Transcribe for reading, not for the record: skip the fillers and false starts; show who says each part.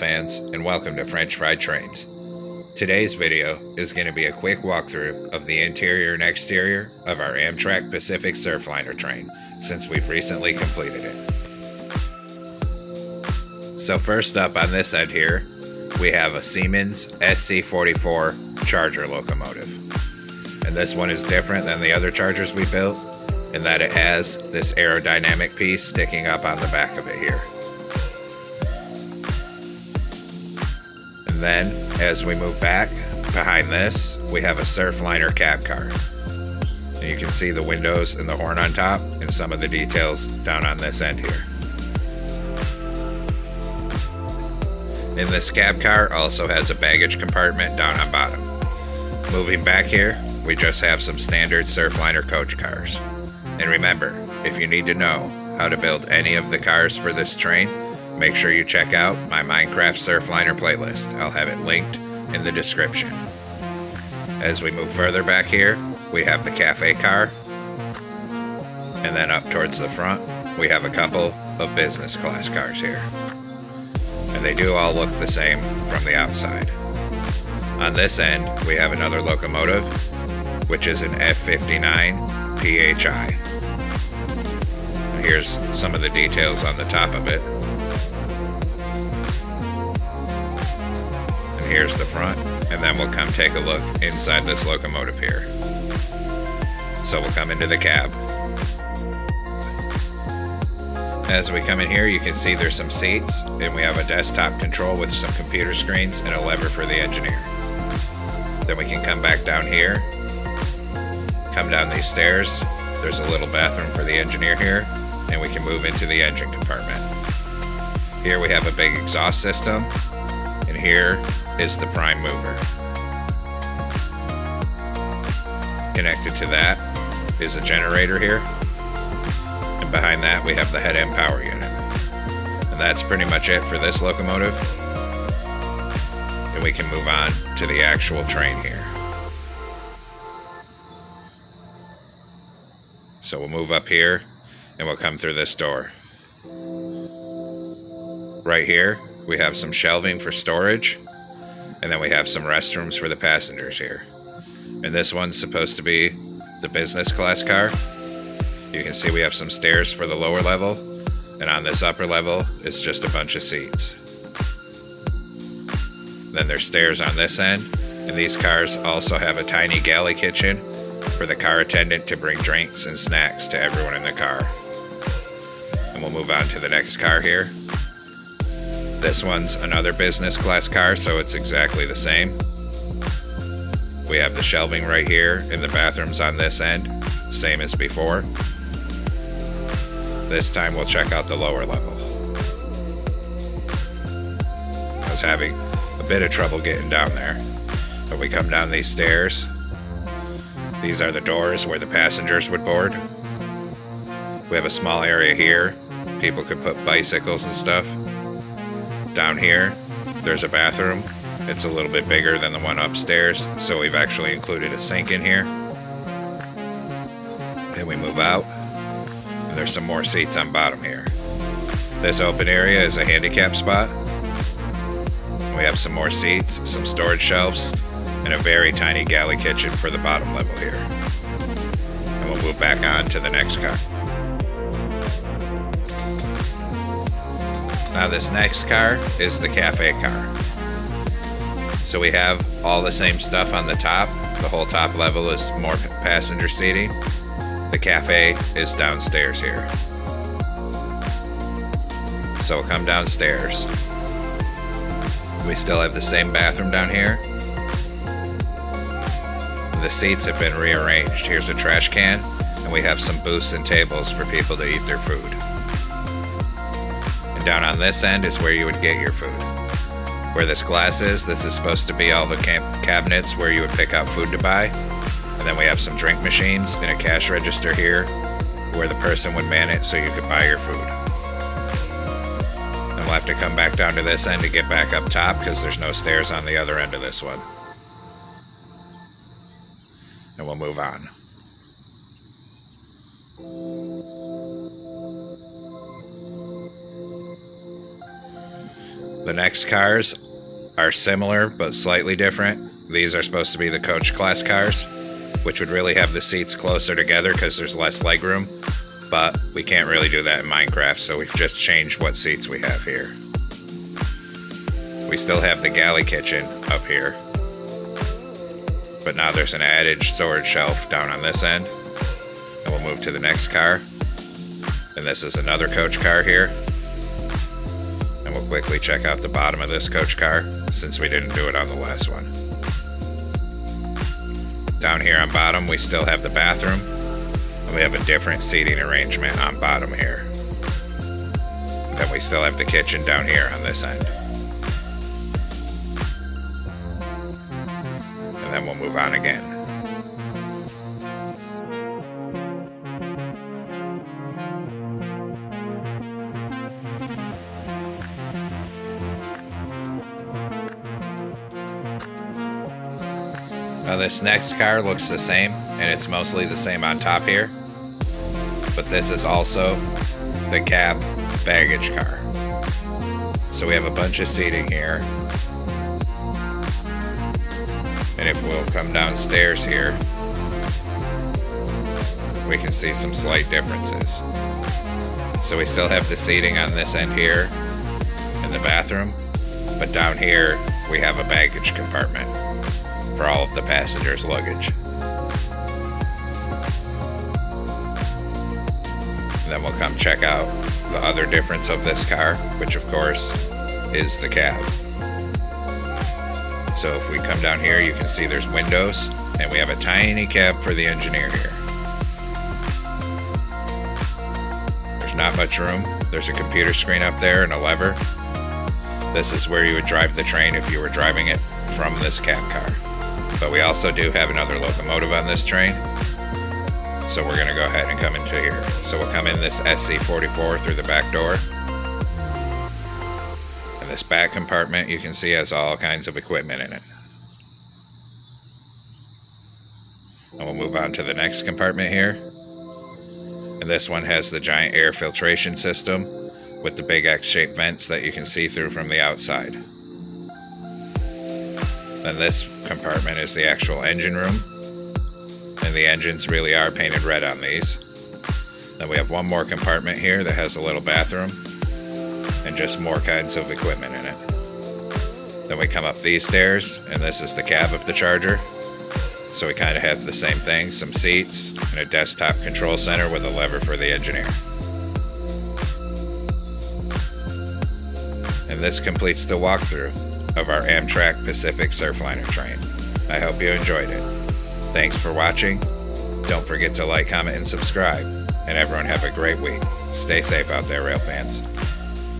Speaker 1: fans, and welcome to French Fried Trains. Today's video is going to be a quick walkthrough of the interior and exterior of our Amtrak Pacific Surfliner train, since we've recently completed it. So first up on this end here, we have a Siemens SC44 Charger locomotive. And this one is different than the other Chargers we built, in that it has this aerodynamic piece sticking up on the back of it here. And then, as we move back, behind this, we have a Surfliner Cab Car. And you can see the windows and the horn on top, and some of the details down on this end here. And this cab car also has a baggage compartment down on bottom. Moving back here, we just have some standard Surfliner coach cars. And remember, if you need to know how to build any of the cars for this train, make sure you check out my Minecraft Surfliner playlist. I'll have it linked in the description. As we move further back here, we have the cafe car. And then up towards the front, we have a couple of business class cars here. And they do all look the same from the outside. On this end, we have another locomotive, which is an F59 PHI. Here's some of the details on the top of it. And here's the front, and then we'll come take a look inside this locomotive here. So we'll come into the cab. As we come in here, you can see there's some seats, and we have a desktop control with some computer screens and a lever for the engineer. Then we can come back down here, come down these stairs. There's a little bathroom for the engineer here, and we can move into the engine compartment. Here we have a big exhaust system, and here is the prime mover. Connected to that is a generator here. And behind that, we have the head end power unit. And that's pretty much it for this locomotive. And we can move on to the actual train here. So we'll move up here, and we'll come through this door. Right here, we have some shelving for storage. And then we have some restrooms for the passengers here. And this one's supposed to be the business class car. You can see we have some stairs for the lower level, and on this upper level is just a bunch of seats. Then there's stairs on this end, and these cars also have a tiny galley kitchen for the car attendant to bring drinks and snacks to everyone in the car. And we'll move on to the next car here. This one's another business class car, so it's exactly the same. We have the shelving right here, and the bathrooms on this end, same as before. This time we'll check out the lower level. I was having a bit of trouble getting down there, but we come down these stairs. These are the doors where the passengers would board. We have a small area here. People could put bicycles and stuff. Down here, there's a bathroom. It's a little bit bigger than the one upstairs, so we've actually included a sink in here. And we move out. There's some more seats on bottom here. This open area is a handicap spot. We have some more seats, some storage shelves, and a very tiny galley kitchen for the bottom level here. And we'll move back on to the next car. Now this next car is the cafe car. So we have all the same stuff on the top. The whole top level is more passenger seating. The cafe is downstairs here. So we'll come downstairs. We still have the same bathroom down here. The seats have been rearranged. Here's a trash can, and we have some booths and tables for people to eat their food. And down on this end is where you would get your food. Where this glass is, this is supposed to be all the cabinets where you would pick out food to buy. And then we have some drink machines and a cash register here where the person would man it so you could buy your food. And we'll have to come back down to this end to get back up top because there's no stairs on the other end of this one. And we'll move on. The next cars are similar but slightly different. These are supposed to be the coach class cars, which would really have the seats closer together because there's less legroom, but we can't really do that in Minecraft, so we've just changed what seats we have here. We still have the galley kitchen up here, but now there's an added storage shelf down on this end. And we'll move to the next car, and this is another coach car here. And we'll quickly check out the bottom of this coach car since we didn't do it on the last one. Down here on bottom we still have the bathroom, and we have a different seating arrangement on bottom here. Then we still have the kitchen down here on this end. And then we'll move on again. Now this next car looks the same, and it's mostly the same on top here, but this is also the cab baggage car. So we have a bunch of seating here, and if we'll come downstairs here, we can see some slight differences. So we still have the seating on this end here in the bathroom, but down here we have a baggage compartment for all of the passengers' luggage. And then we'll come check out the other difference of this car, which of course is the cab. So if we come down here, you can see there's windows, and we have a tiny cab for the engineer here. There's not much room. There's a computer screen up there and a lever. This is where you would drive the train if you were driving it from this cab car. But we also do have another locomotive on this train, so we're going to go ahead and come into here. So we'll come in this SC44 through the back door. And this back compartment you can see has all kinds of equipment in it. And we'll move on to the next compartment here. And this one has the giant air filtration system with the big X-shaped vents that you can see through from the outside. Then this compartment is the actual engine room, and the engines really are painted red on these. Then we have one more compartment here that has a little bathroom and just more kinds of equipment in it. Then we come up these stairs, and this is the cab of the Charger. So we kind of have the same thing, some seats and a desktop control center with a lever for the engineer. And this completes the walkthrough of our Amtrak Pacific Surfliner train. I hope you enjoyed it. Thanks for watching. Don't forget to like, comment, and subscribe. And everyone have a great week. Stay safe out there, rail fans.